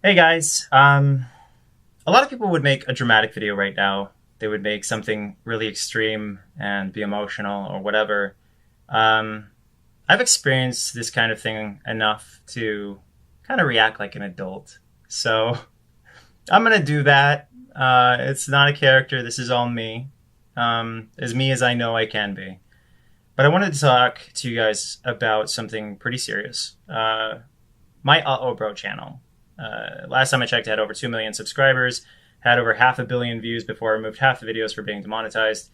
Hey guys, a lot of people would make a dramatic video right now. They would make something really extreme and be emotional or whatever. Um, I've experienced this kind of thing enough to kind of react like an adult. So I'm gonna do that. It's not a character. This is all me as I know I can be. But I wanted to talk to you guys about something pretty serious. My Bro channel. Last time I checked, it had over 2 million subscribers, had over 500 million views before I removed half the videos for being demonetized.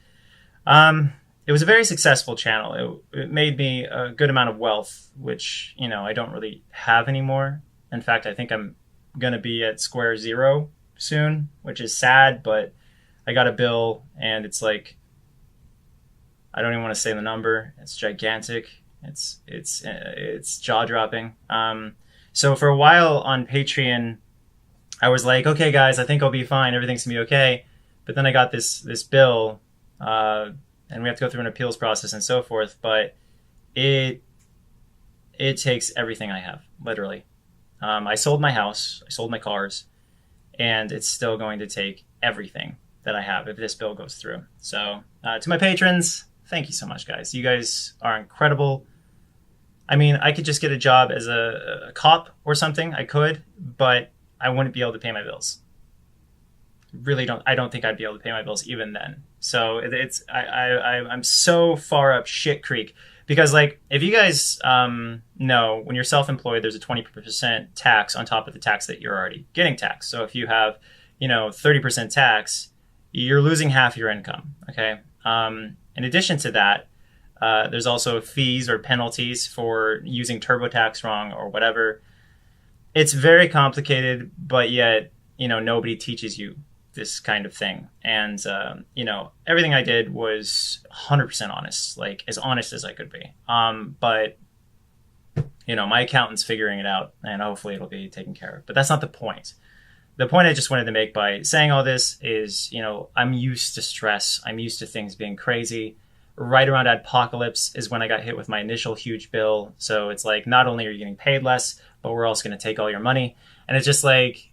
It was a very successful channel. It made me a good amount of wealth, which, I don't really have anymore. In fact, I think I'm going to be at square zero soon, which is sad, but I got a bill and it's like, I don't even want to say the number. It's gigantic. It's jaw dropping. So for a while on Patreon, I was like, okay, guys, I think I'll be fine. Everything's gonna be okay. But then I got this bill, and we have to go through an appeals process and so forth. But it takes everything I have, literally. I sold my house, I sold my cars, and it's still going to take everything that I have if this bill goes through. So to my patrons, thank you so much, guys. You guys are incredible. I mean, I could just get a job as a cop or something. I could, but I wouldn't be able to pay my bills. I don't think I'd be able to pay my bills even then. So I'm so far up shit creek because, like, if you guys know, when you're self-employed, there's a 20% tax on top of the tax that you're already getting taxed. So if you have, 30% tax, you're losing half your income. Okay. In addition to that, there's also fees or penalties for using TurboTax wrong or whatever. It's very complicated, but yet, nobody teaches you this kind of thing. And, everything I did was 100% honest, like as honest as I could be. But, my accountant's figuring it out and hopefully it'll be taken care of. But that's not the point. The point I just wanted to make by saying all this is, I'm used to stress. I'm used to things being crazy. Right around Apocalypse is when I got hit with my initial huge bill. So it's like, not only are you getting paid less, but we're also going to take all your money. And it's just like,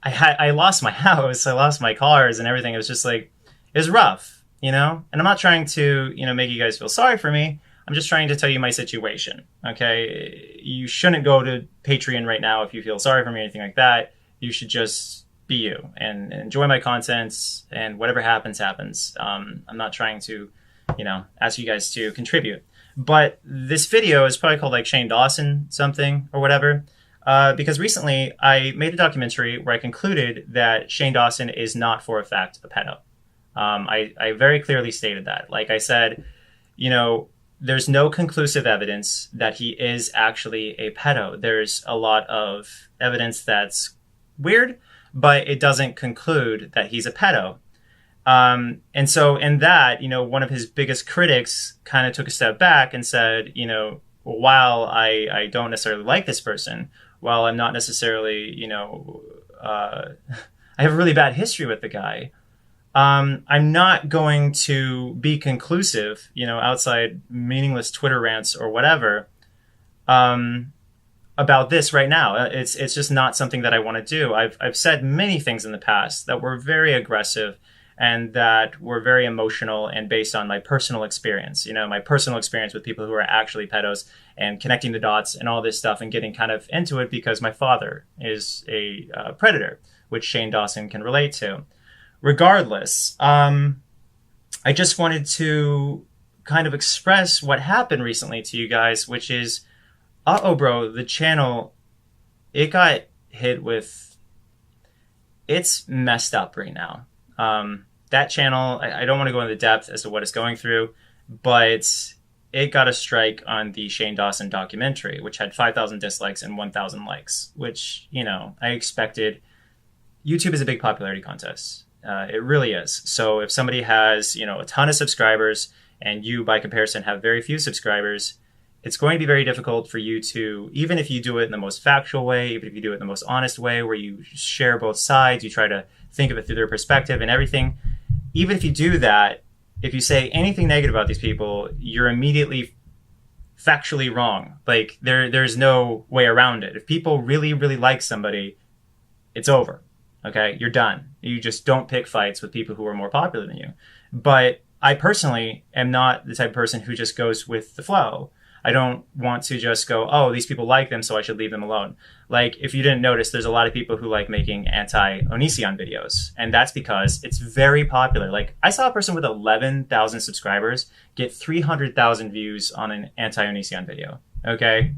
I lost my house, I lost my cars and everything. It was just like, it was rough, And I'm not trying to, make you guys feel sorry for me. I'm just trying to tell you my situation, okay? You shouldn't go to Patreon right now if you feel sorry for me or anything like that. You should just be you and enjoy my content, and whatever happens, happens. I'm not trying to ask you guys to contribute. But this video is probably called like Shane Dawson something or whatever, because recently I made a documentary where I concluded that Shane Dawson is not for a fact a pedo. I very clearly stated that. Like I said, there's no conclusive evidence that he is actually a pedo. There's a lot of evidence that's weird, but it doesn't conclude that he's a pedo. And so in that, one of his biggest critics kind of took a step back and said, while I don't necessarily like this person, while I'm not necessarily, I have a really bad history with the guy, I'm not going to be conclusive, outside meaningless Twitter rants or whatever, about this right now. It's just not something that I want to do. I've said many things in the past that were very aggressive and that were very emotional and based on my personal experience, my personal experience with people who are actually pedos and connecting the dots and all this stuff and getting kind of into it because my father is a predator, which Shane Dawson can relate to. Regardless, I just wanted to kind of express what happened recently to you guys, which is, Bro, the channel, it got hit with, it's messed up right now. That channel, I don't want to go into depth as to what it's going through, but it got a strike on the Shane Dawson documentary, which had 5,000 dislikes and 1,000 likes, which, I expected. YouTube is a big popularity contest. It really is. So if somebody has, a ton of subscribers and you, by comparison, have very few subscribers, it's going to be very difficult for you to, even if you do it in the most factual way, even if you do it in the most honest way, where you share both sides, you try to think of it through their perspective and everything. Even if you do that, if you say anything negative about these people, you're immediately factually wrong. Like there's no way around it. If people really, really like somebody, It's over. Okay, you're done. You just don't pick fights with people who are more popular than you. But I personally am not the type of person who just goes with the flow. I don't want to just go, oh, these people like them, so I should leave them alone. Like, if you didn't notice, there's a lot of people who like making anti-Onision videos. And that's because it's very popular. Like, I saw a person with 11,000 subscribers get 300,000 views on an anti-Onision video. Okay?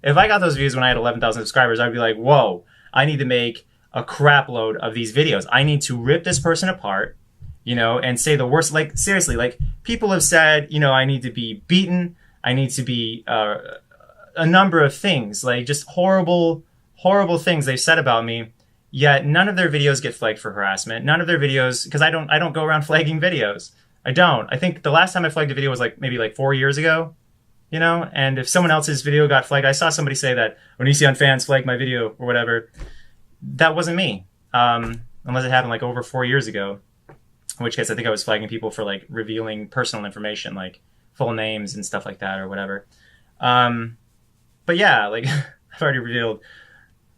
If I got those views when I had 11,000 subscribers, I'd be like, whoa, I need to make a crap load of these videos. I need to rip this person apart, you know, and say the worst. Like, seriously, like, people have said, you know, I need to be beaten. I need to be a number of things, like just horrible, horrible things they've said about me. Yet none of their videos get flagged for harassment. None of their videos, because I don't go around flagging videos. I don't. I think the last time I flagged a video was like maybe like 4 years ago, you know. And if someone else's video got flagged, I saw somebody say that Onision fans flagged my video or whatever. That wasn't me, unless it happened like over 4 years ago. In which case, I think I was flagging people for like revealing personal information, like full names and stuff like that or whatever. But yeah, like I've already revealed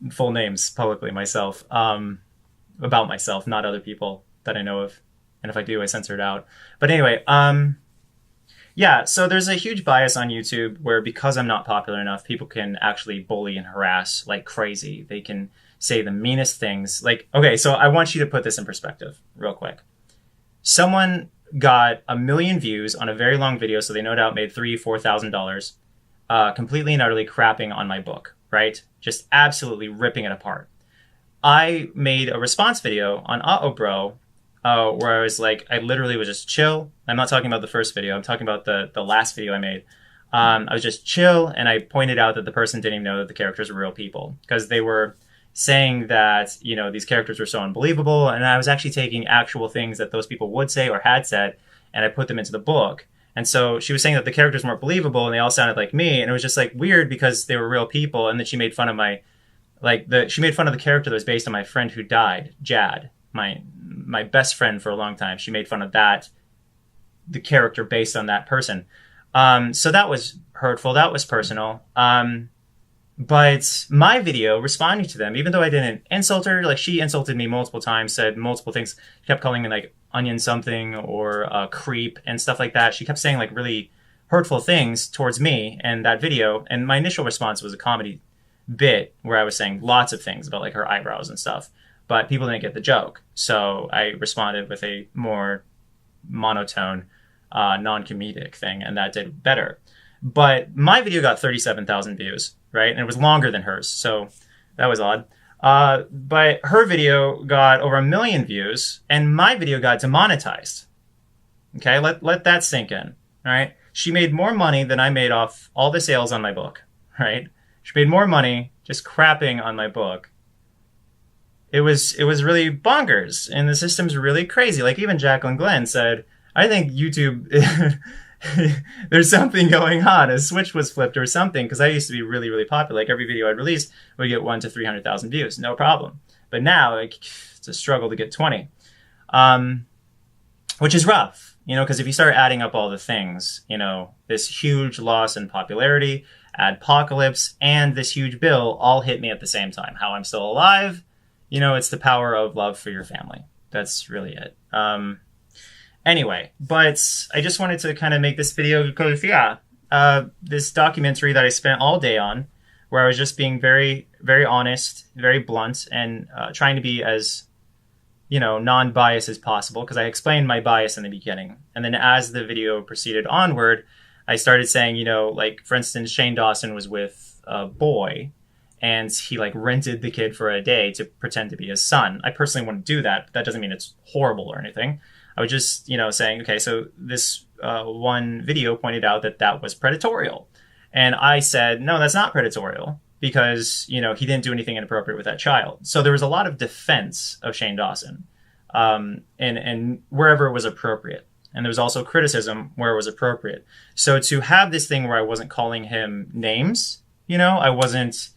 full names publicly myself, about myself, not other people that I know of. And if I do, I censor it out. But anyway, yeah, so there's a huge bias on YouTube where because I'm not popular enough, people can actually bully and harass like crazy. They can say the meanest things. Like, okay, so I want you to put this in perspective real quick. Someone got 1 million views on a very long video, so they no doubt made $3,000-$4,000, completely and utterly crapping on my book, right? Just absolutely ripping it apart. I made a response video on Bro, where I was like, I literally was just chill. I'm not talking about the first video. I'm talking about the last video I made. I was just chill, and I pointed out that the person didn't even know that the characters were real people because they were saying that, you know, these characters were so unbelievable, and I was actually taking actual things that those people would say or had said, and I put them into the book. And so she was saying that the characters weren't believable, and they all sounded like me, and it was just like weird because they were real people. And then she made fun of she made fun of the character that was based on my friend who died, Jad, my best friend for a long time. She made fun of that, the character based on that person. So that was hurtful. That was personal. But my video responding to them, even though I didn't insult her, like she insulted me multiple times, said multiple things, kept calling me like onion something or creep and stuff like that. She kept saying like really hurtful things towards me in that video. And my initial response was a comedy bit where I was saying lots of things about like her eyebrows and stuff, but people didn't get the joke. So I responded with a more monotone, non-comedic thing, and that did better. But my video got 37,000 views, right? And it was longer than hers, so that was odd. But her video got over 1 million views, and my video got demonetized. Okay, let that sink in, all right? She made more money than I made off all the sales on my book, right? She made more money just crapping on my book. It was really bonkers, and the system's really crazy. Like even Jacqueline Glenn said, I think YouTube... there's something going on. A switch was flipped or something, because I used to be really, really popular. Like every video I'd release would get 100,000 to 300,000 views, no problem. But now like, it's a struggle to get 20, which is rough, you know, because if you start adding up all the things, you know, this huge loss in popularity, adpocalypse, and this huge bill all hit me at the same time. How I'm still alive, you know, it's the power of love for your family. That's really it. Anyway, but I just wanted to kind of make this video because, yeah, this documentary that I spent all day on, where I was just being very, very honest, very blunt, and trying to be as, you know, non-biased as possible, because I explained my bias in the beginning. And then as the video proceeded onward, I started saying, you know, like, for instance, Shane Dawson was with a boy, and he, like, rented the kid for a day to pretend to be his son. I personally wouldn't do that, but that doesn't mean it's horrible or anything. I was just, you know, saying, okay, so this one video pointed out that that was predatorial. And I said, no, that's not predatorial because, you know, he didn't do anything inappropriate with that child. So there was a lot of defense of Shane Dawson and wherever it was appropriate. And there was also criticism where it was appropriate. So to have this thing where I wasn't calling him names, you know, I wasn't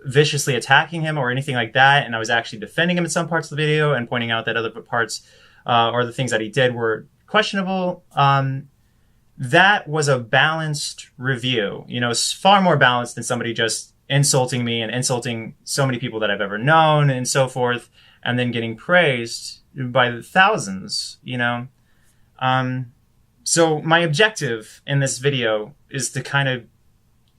viciously attacking him or anything like that. And I was actually defending him in some parts of the video and pointing out that other parts or the things that he did were questionable. That was a balanced review. You know, it's far more balanced than somebody just insulting me and insulting so many people that I've ever known and so forth, and then getting praised by the thousands, you know? So my objective in this video is to kind of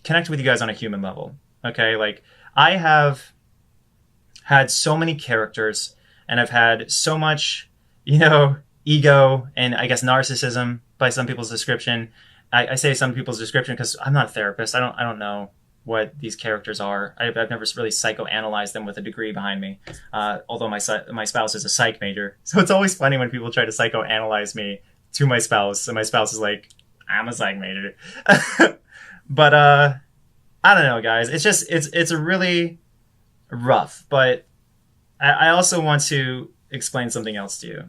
connect with you guys on a human level. Okay. Like, I have had so many characters and I've had so much, you know, ego and I guess narcissism by some people's description. I say some people's description because I'm not a therapist. I don't know what these characters are. I've never really psychoanalyzed them with a degree behind me. Although my spouse is a psych major. So it's always funny when people try to psychoanalyze me to my spouse. And my spouse is like, I'm a psych major. But I don't know, guys. It's just, it's a really rough. But I also want to explain something else to you.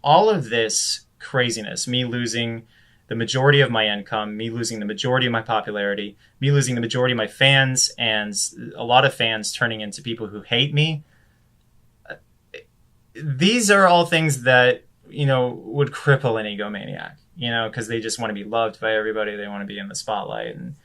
All of this craziness, me losing the majority of my income, me losing the majority of my popularity, me losing the majority of my fans, and a lot of fans turning into people who hate me. These are all things that, you know, would cripple an egomaniac, you know, because they just want to be loved by everybody. They want to be in the spotlight and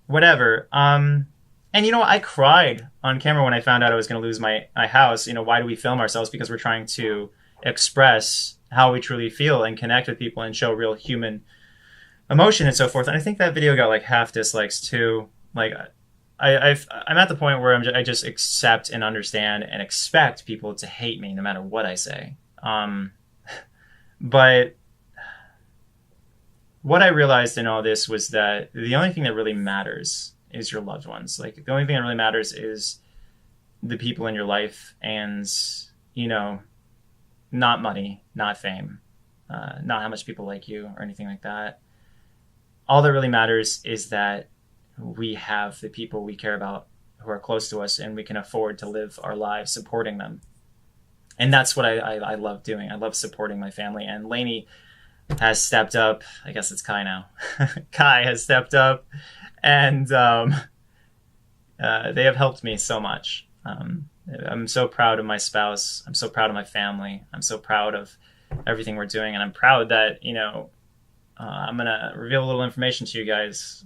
whatever. And, you know, I cried on camera when I found out I was going to lose my house. You know, why do we film ourselves? Because we're trying to express how we truly feel and connect with people and show real human emotion and so forth. And I think that video got like half dislikes too. Like, I'm at the point where I just accept and understand and expect people to hate me no matter what I say. But what I realized in all this was that the only thing that really matters is your loved ones. Like, the only thing that really matters is the people in your life, and, you know, not money, not fame, not how much people like you or anything like that. All that really matters is that we have the people we care about who are close to us, and we can afford to live our lives supporting them. And that's what I love doing. I love supporting my family. And Lainey has stepped up. I guess it's Kai now. Kai has stepped up, and they have helped me so much. I'm so proud of my spouse. I'm so proud of my family. I'm so proud of everything we're doing. And I'm proud that, you know, I'm going to reveal a little information to you guys.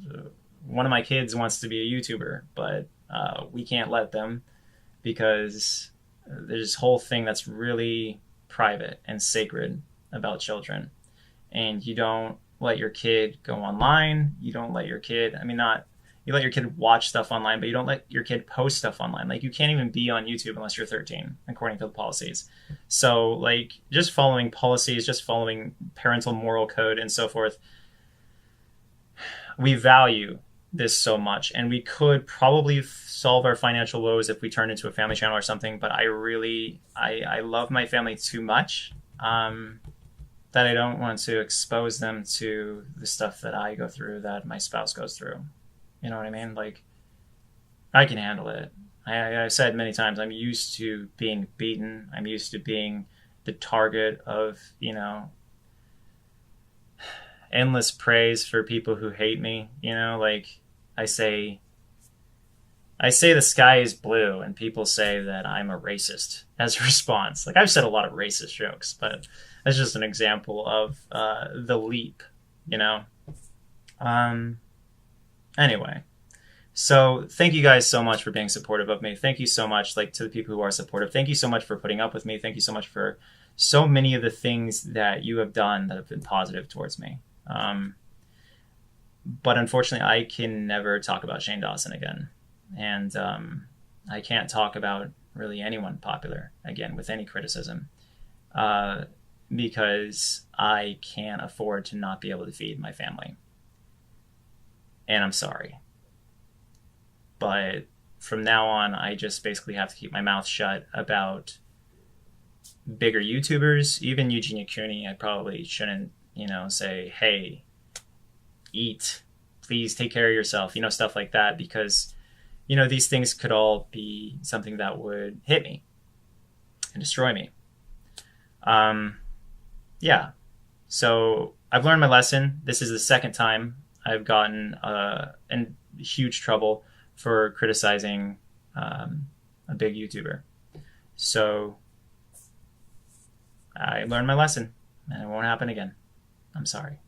One of my kids wants to be a YouTuber, but we can't let them, because there's this whole thing that's really private and sacred about children. And you don't let your kid go online. You don't let your kid, you let your kid watch stuff online, but you don't let your kid post stuff online. Like, you can't even be on YouTube unless you're 13, according to the policies. So, like, just following policies, just following parental moral code and so forth. We value this so much, and we could probably solve our financial woes if we turned into a family channel or something. But I love my family too much that I don't want to expose them to the stuff that I go through, that my spouse goes through. You know what I mean? Like, I can handle it. I've said many times, I'm used to being beaten. I'm used to being the target of, you know, endless praise for people who hate me. You know, like, I say the sky is blue, and people say that I'm a racist as a response. Like, I've said a lot of racist jokes, but that's just an example of the leap, you know? Anyway, so thank you guys so much for being supportive of me. Thank you so much, like, to the people who are supportive. Thank you so much for putting up with me. Thank you so much for so many of the things that you have done that have been positive towards me. But unfortunately, I can never talk about Shane Dawson again. And I can't talk about really anyone popular again with any criticism, because I can't afford to not be able to feed my family. And I'm sorry. But from now on, I just basically have to keep my mouth shut about bigger YouTubers. Even Eugenia Cooney, I probably shouldn't, you know, say, hey, eat, please take care of yourself, you know, stuff like that, because, you know, these things could all be something that would hit me and destroy me. Yeah. So I've learned my lesson. This is the second time I've gotten in huge trouble for criticizing a big YouTuber. So I learned my lesson, and it won't happen again. I'm sorry.